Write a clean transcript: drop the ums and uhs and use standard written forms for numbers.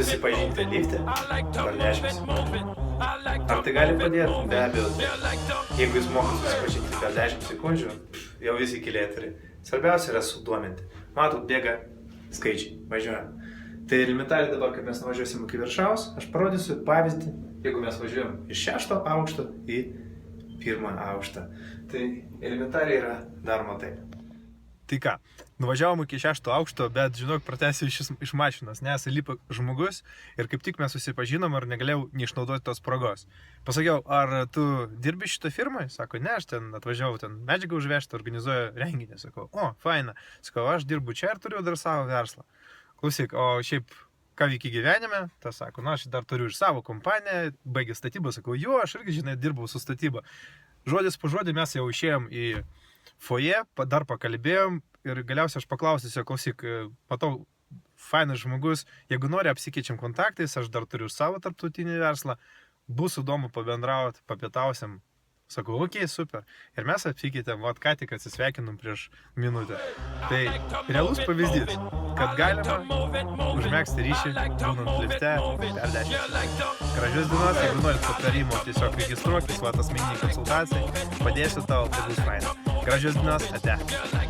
susipažinti lifte per 10 sekundžių. Ar tai gali padėti? Be abejo. Jeigu jūs mokat susipažinti per 10 sekundžių, jau visi keliai turi. Svarbiausia yra sudominti. Matot, bėga skaičiai, važiuojam. Tai elementariai dabar, kai mes nuvažiuosim iki viršaus, aš parodysiu pavyzdį, jeigu mes važiuojam iš 6 aukšto į 1 aukštą. Tai elementariai yra daroma taip. Tai ką, nuvažiavom iki 6 aukšto, bet žinok, pratęsiu iš mašinos, nes lipa žmogus ir kaip tik mes susipažinom ir negalėjau neišnaudoti tos progos. Pasakiau, ar tu dirbi šitą firmą? Sako, ne, aš ten atvažiavau ten medžiagą užvežti, organizuoju renginį. Sakau, o, faina. Sakau, aš dirbu čia ir turiu dar savo verslą. Klausyk, o šiaip ką veiki gyvenime? Tas sako, na, aš dar turiu ir savo kompaniją, baigė statybą. Sakau, jo, aš irgi, žinai, dirbau su statyba. Žodis po žodį mes jau išėjom į foje, dar pakalbėjom ir galiausiai aš paklausysiu, klausyk, matau, fainas žmogus, jeigu nori apsikeičiam kontaktais, aš dar turiu savo tarptautinį verslą, bus įdomu pabendrauti, papietausim. Sakau, okei, super. Ir mes apsikeitėm, ką tik atsisveikinom prieš minutę. Tai realus pavyzdys, kad galima užmegzti ryšį, būnant lifte per 10. Gražios dienos, jeigu norit patarimo, tiesiog registruokis, asmeninį konsultaciją, padėsiu tau, tai bus faina. Gražios dienos, ate.